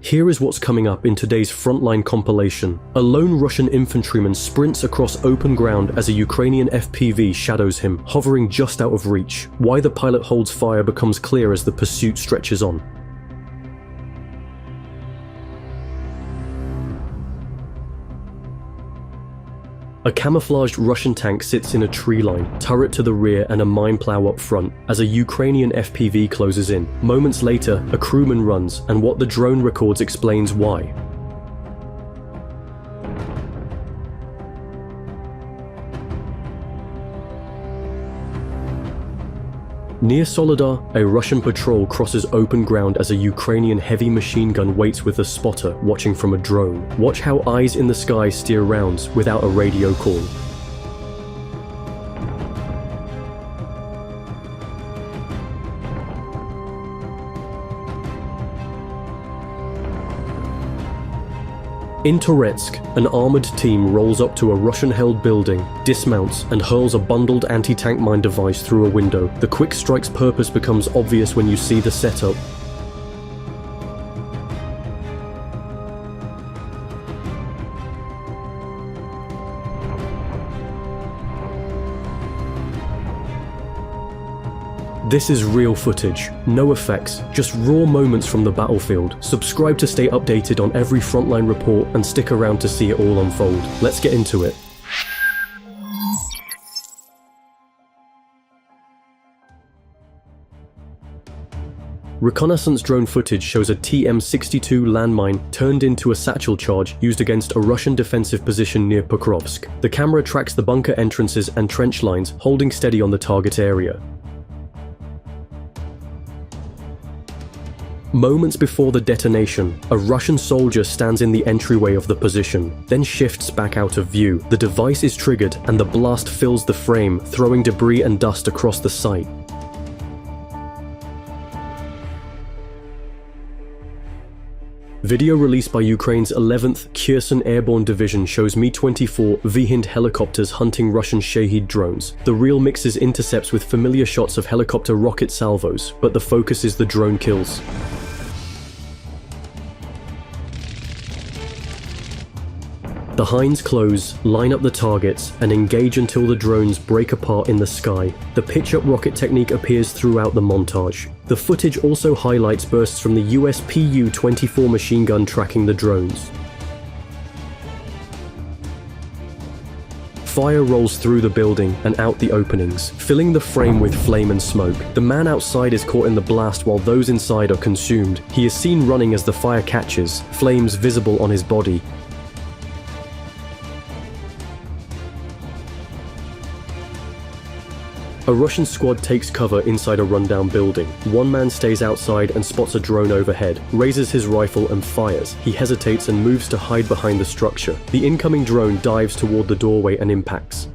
Here is what's coming up in today's Frontline compilation. A lone Russian infantryman sprints across open ground as a Ukrainian FPV shadows him, hovering just out of reach. Why the pilot holds fire becomes clear as the pursuit stretches on. A camouflaged Russian tank sits in a tree line, turret to the rear and a mine plow up front, as a Ukrainian FPV closes in. Moments later, a crewman runs, and what the drone records explains why. Near Soledar, a Russian patrol crosses open ground as a Ukrainian heavy machine gun waits with a spotter watching from a drone. Watch how eyes in the sky steer rounds without a radio call. In Toretsk, an armored team rolls up to a Russian-held building, dismounts, and hurls a bundled anti-tank mine device through a window. The quick strike's purpose becomes obvious when you see the setup. This is real footage, no effects, just raw moments from the battlefield. Subscribe to stay updated on every Frontline report and stick around to see it all unfold. Let's get into it. Reconnaissance drone footage shows a TM-62 landmine turned into a satchel charge used against a Russian defensive position near Pokrovsk. The camera tracks the bunker entrances and trench lines, holding steady on the target area. Moments before the detonation, a Russian soldier stands in the entryway of the position, then shifts back out of view. The device is triggered and the blast fills the frame, throwing debris and dust across the site. Video released by Ukraine's 11th Kherson Airborne Division shows Mi-24 Vyhind helicopters hunting Russian Shahed drones. The reel mixes intercepts with familiar shots of helicopter rocket salvos, but the focus is the drone kills. The Hinds close, line up the targets, and engage until the drones break apart in the sky. The pitch-up rocket technique appears throughout the montage. The footage also highlights bursts from the US Pu-24 machine gun tracking the drones. Fire rolls through the building and out the openings, filling the frame with flame and smoke. The man outside is caught in the blast while those inside are consumed. He is seen running as the fire catches, flames visible on his body. A Russian squad takes cover inside a rundown building. One man stays outside and spots a drone overhead, raises his rifle and fires. He hesitates and moves to hide behind the structure. The incoming drone dives toward the doorway and impacts.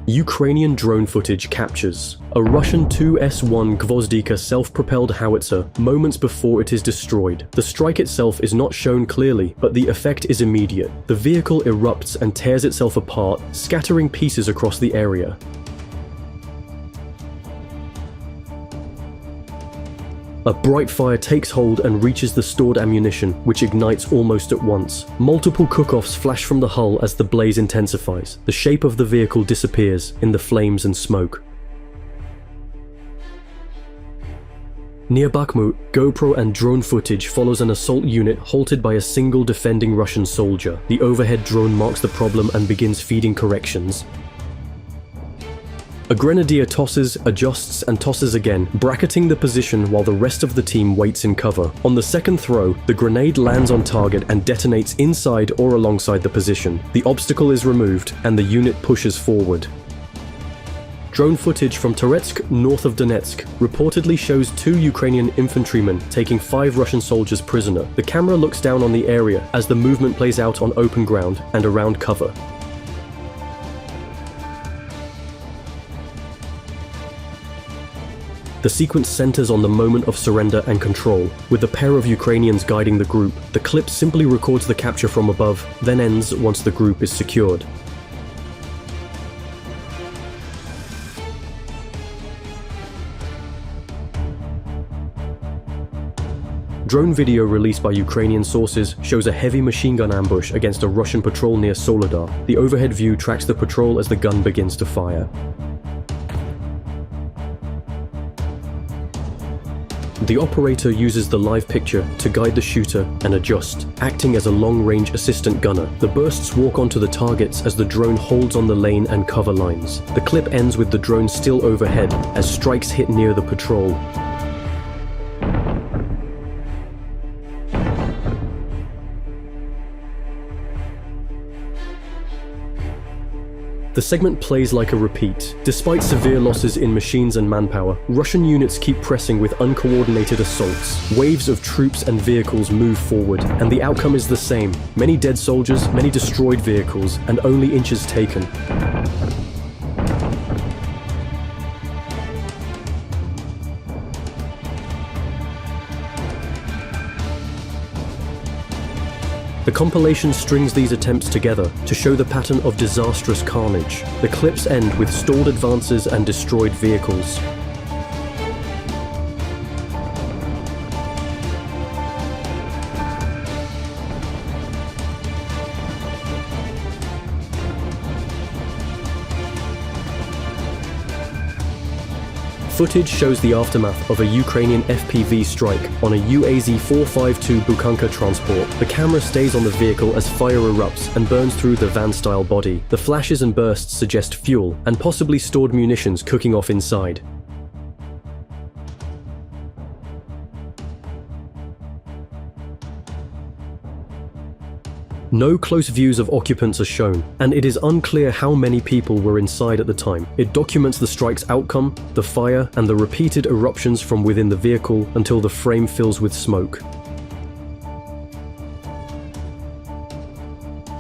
Ukrainian drone footage captures a Russian Tu-S1 Gvozdika self-propelled howitzer moments before it is destroyed. The strike itself is not shown clearly, but the effect is immediate. The vehicle erupts and tears itself apart, scattering pieces across the area. A bright fire takes hold and reaches the stored ammunition, which ignites almost at once. Multiple cook-offs flash from the hull as the blaze intensifies. The shape of the vehicle disappears in the flames and smoke. Near Bakhmut, GoPro and drone footage follows an assault unit halted by a single defending Russian soldier. The overhead drone marks the problem and begins feeding corrections. A grenadier tosses, adjusts, and tosses again, bracketing the position while the rest of the team waits in cover. On the second throw, the grenade lands on target and detonates inside or alongside the position. The obstacle is removed, and the unit pushes forward. Drone footage from Toretsk, north of Donetsk, reportedly shows 2 Ukrainian infantrymen taking 5 Russian soldiers prisoner. The camera looks down on the area as the movement plays out on open ground and around cover. The sequence centers on the moment of surrender and control, with a pair of Ukrainians guiding the group. The clip simply records the capture from above, then ends once the group is secured. drone video released by Ukrainian sources shows a heavy machine gun ambush against a Russian patrol near Soledar. The overhead view tracks the patrol as the gun begins to fire. The operator uses the live picture to guide the shooter and adjust, acting as a long-range assistant gunner. The bursts walk onto the targets as the drone holds on the lane and cover lines. The clip ends with the drone still overhead as strikes hit near the patrol. The segment plays like a repeat. Despite severe losses in machines and manpower, Russian units keep pressing with uncoordinated assaults. Waves of troops and vehicles move forward, and the outcome is the same. Many dead soldiers, many destroyed vehicles, and only inches taken. The compilation strings these attempts together to show the pattern of disastrous carnage. The clips end with stalled advances and destroyed vehicles. Footage shows the aftermath of a Ukrainian FPV strike on a UAZ-452 Bukanka transport. The camera stays on the vehicle as fire erupts and burns through the van-style body. The flashes and bursts suggest fuel and possibly stored munitions cooking off inside. No close views of occupants are shown, and it is unclear how many people were inside at the time. It documents the strike's outcome, the fire, and the repeated eruptions from within the vehicle until the frame fills with smoke.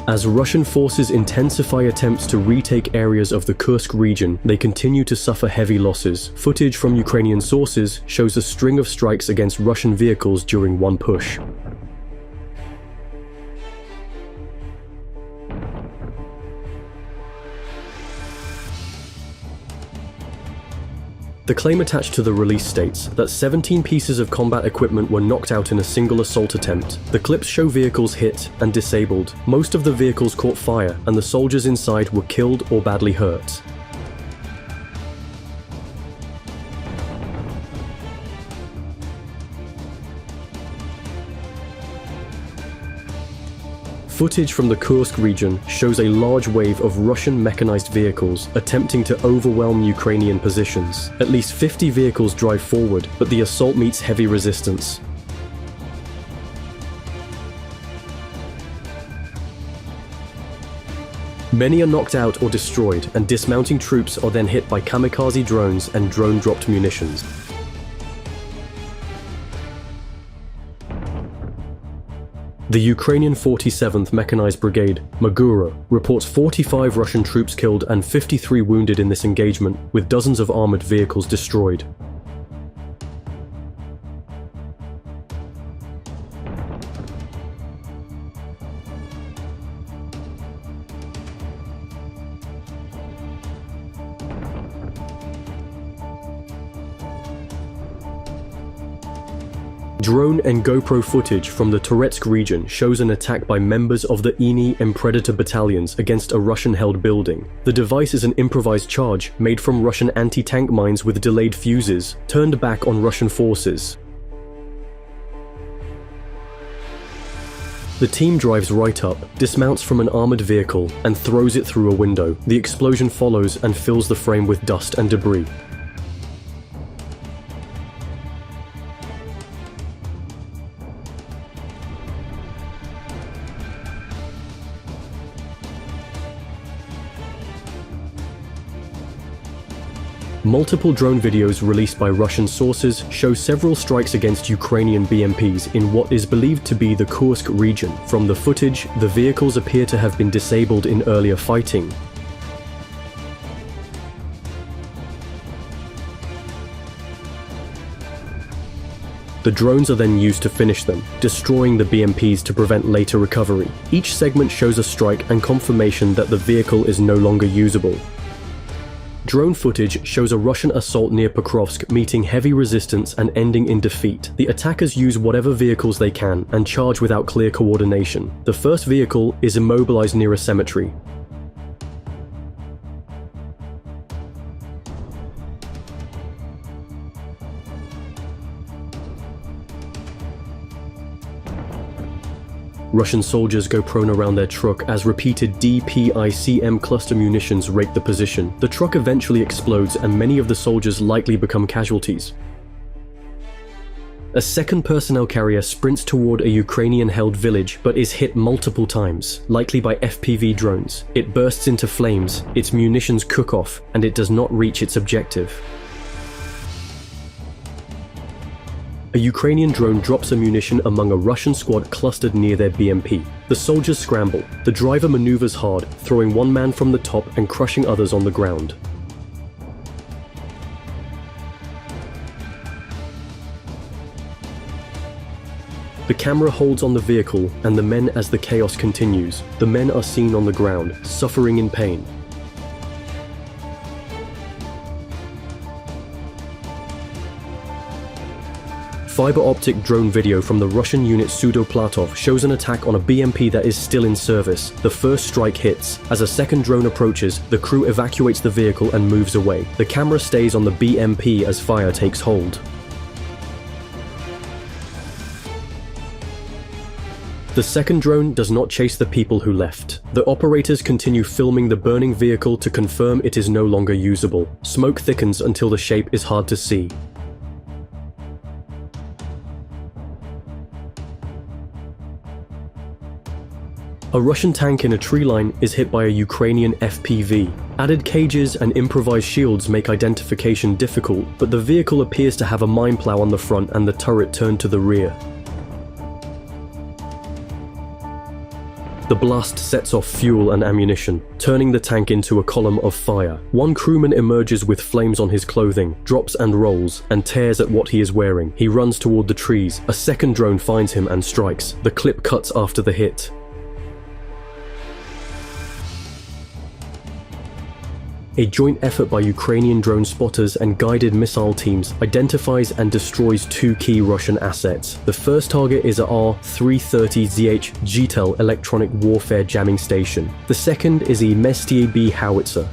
As Russian forces intensify attempts to retake areas of the Kursk region, they continue to suffer heavy losses. Footage from Ukrainian sources shows a string of strikes against Russian vehicles during one push. The claim attached to the release states that 17 pieces of combat equipment were knocked out in a single assault attempt. The clips show vehicles hit and disabled. Most of the vehicles caught fire, and the soldiers inside were killed or badly hurt. Footage from the Kursk region shows a large wave of Russian mechanized vehicles attempting to overwhelm Ukrainian positions. At least 50 vehicles drive forward, but the assault meets heavy resistance. Many are knocked out or destroyed, and dismounting troops are then hit by kamikaze drones and drone-dropped munitions. The Ukrainian 47th Mechanized Brigade, Magura, reports 45 Russian troops killed and 53 wounded in this engagement, with dozens of armored vehicles destroyed. Drone and GoPro footage from the Toretsk region shows an attack by members of the Eney and Predator Battalions against a Russian-held building. The device is an improvised charge made from Russian anti-tank mines with delayed fuses, turned back on Russian forces. The team drives right up, dismounts from an armored vehicle, and throws it through a window. The explosion follows and fills the frame with dust and debris. Multiple drone videos released by Russian sources show several strikes against Ukrainian BMPs in what is believed to be the Kursk region. From the footage, the vehicles appear to have been disabled in earlier fighting. The drones are then used to finish them, destroying the BMPs to prevent later recovery. Each segment shows a strike and confirmation that the vehicle is no longer usable. Drone footage shows a Russian assault near Pokrovsk meeting heavy resistance and ending in defeat. The attackers use whatever vehicles they can and charge without clear coordination. The first vehicle is immobilized near a cemetery. Russian soldiers go prone around their truck as repeated DPICM cluster munitions rake the position. The truck eventually explodes and many of the soldiers likely become casualties. A second personnel carrier sprints toward a Ukrainian-held village but is hit multiple times, likely by FPV drones. It bursts into flames, its munitions cook off, and it does not reach its objective. A Ukrainian drone drops a munition among a Russian squad clustered near their BMP. The soldiers scramble. The driver maneuvers hard, throwing one man from the top and crushing others on the ground. The camera holds on the vehicle and the men as the chaos continues. The men are seen on the ground, suffering in pain. Fiber optic drone video from the Russian unit Pseudo-Platov shows an attack on a BMP that is still in service. The first strike hits. As a second drone approaches, the crew evacuates the vehicle and moves away. The camera stays on the BMP as fire takes hold. The second drone does not chase the people who left. The operators continue filming the burning vehicle to confirm it is no longer usable. Smoke thickens until the shape is hard to see. A Russian tank in a tree line is hit by a Ukrainian FPV. Added cages and improvised shields make identification difficult, but the vehicle appears to have a mine plow on the front and the turret turned to the rear. The blast sets off fuel and ammunition, turning the tank into a column of fire. One crewman emerges with flames on his clothing, drops and rolls, and tears at what he is wearing. He runs toward the trees. A second drone finds him and strikes. The clip cuts after the hit. A joint effort by Ukrainian drone spotters and guided missile teams identifies and destroys two key Russian assets. The first target is a R-330ZH GTEL electronic warfare jamming station. The second is a Mestier B howitzer.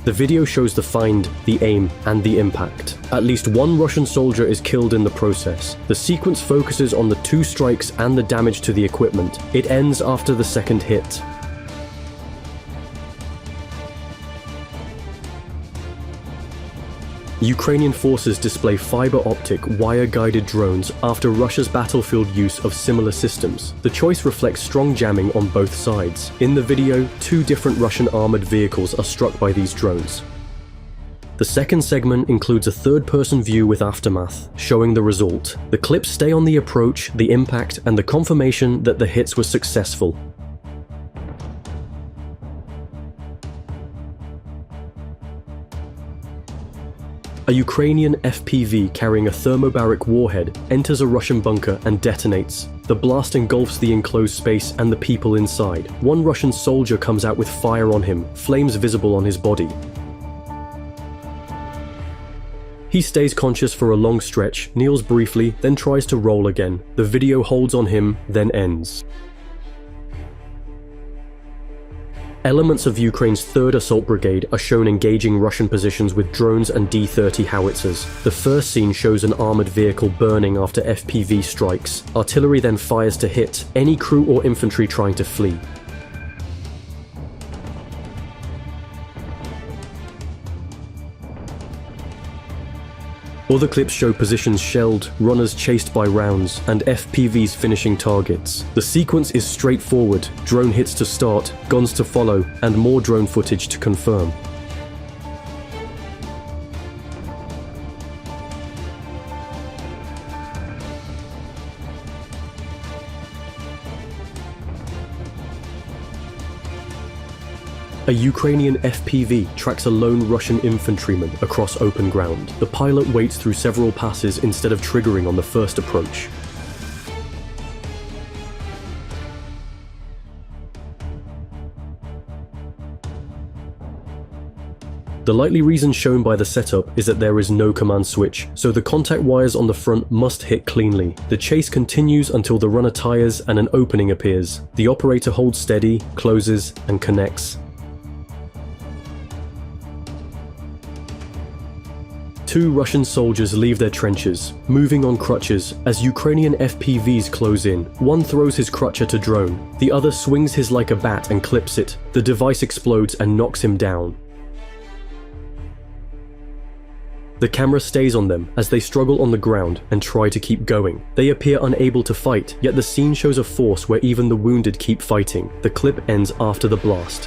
The video shows the find, the aim, and the impact. At least one Russian soldier is killed in the process. The sequence focuses on the two strikes and the damage to the equipment. It ends after the second hit. Ukrainian forces display fiber-optic, wire-guided drones after Russia's battlefield use of similar systems. The choice reflects strong jamming on both sides. In the video, two different Russian armored vehicles are struck by these drones. The second segment includes a third-person view with aftermath, showing the result. The clips stay on the approach, the impact, and the confirmation that the hits were successful. A Ukrainian FPV carrying a thermobaric warhead enters a Russian bunker and detonates. The blast engulfs the enclosed space and the people inside. One Russian soldier comes out with fire on him, flames visible on his body. He stays conscious for a long stretch, kneels briefly, then tries to roll again. The video holds on him, then ends. Elements of Ukraine's 3rd Assault Brigade are shown engaging Russian positions with drones and D-30 howitzers. The first scene shows an armored vehicle burning after FPV strikes. Artillery then fires to hit any crew or infantry trying to flee. Other clips show positions shelled, runners chased by rounds, and FPVs finishing targets. The sequence is straightforward: drone hits to start, guns to follow, and more drone footage to confirm. A Ukrainian FPV tracks a lone Russian infantryman across open ground. The pilot waits through several passes instead of triggering on the first approach. The likely reason shown by the setup is that there is no command switch, so the contact wires on the front must hit cleanly. The chase continues until the runner tires and an opening appears. The operator holds steady, closes, and connects. Two Russian soldiers leave their trenches, moving on crutches as Ukrainian FPVs close in. One throws his crutch at a drone, the other swings his like a bat and clips it. The device explodes and knocks him down. The camera stays on them as they struggle on the ground and try to keep going. They appear unable to fight, yet the scene shows a force where even the wounded keep fighting. The clip ends after the blast.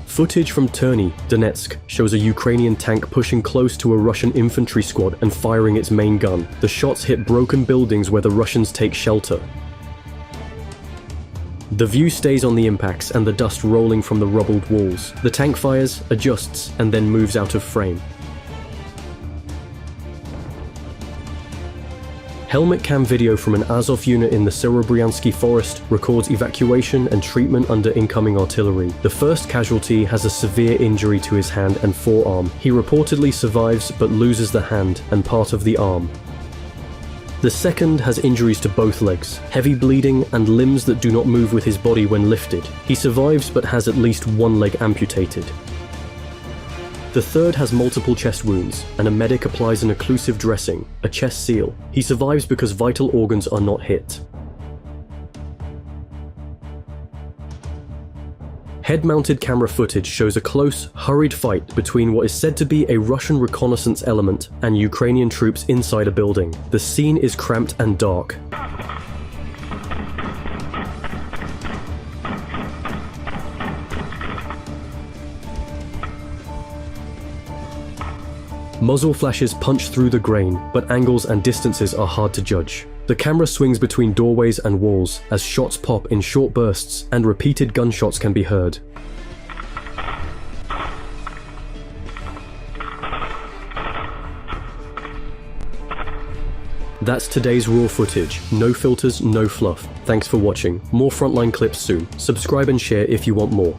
Footage from Eney, Donetsk shows a Ukrainian tank pushing close to a Russian infantry squad and firing its main gun. The shots hit broken buildings where the Russians take shelter. The view stays on the impacts and the dust rolling from the rubbled walls. The tank fires, adjusts, and then moves out of frame. Helmet cam video from an Azov unit in the Serebryansky forest records evacuation and treatment under incoming artillery. The first casualty has a severe injury to his hand and forearm. He reportedly survives but loses the hand and part of the arm. The second has injuries to both legs, heavy bleeding, and limbs that do not move with his body when lifted. He survives but has at least one leg amputated. The third has multiple chest wounds, and a medic applies an occlusive dressing, a chest seal. He survives because vital organs are not hit. Head-mounted camera footage shows a close, hurried fight between what is said to be a Russian reconnaissance element and Ukrainian troops inside a building. The scene is cramped and dark. Muzzle flashes punch through the grain, but angles and distances are hard to judge. The camera swings between doorways and walls as shots pop in short bursts and repeated gunshots can be heard. That's today's raw footage. No filters, no fluff. Thanks for watching. More Frontline clips soon. Subscribe and share if you want more.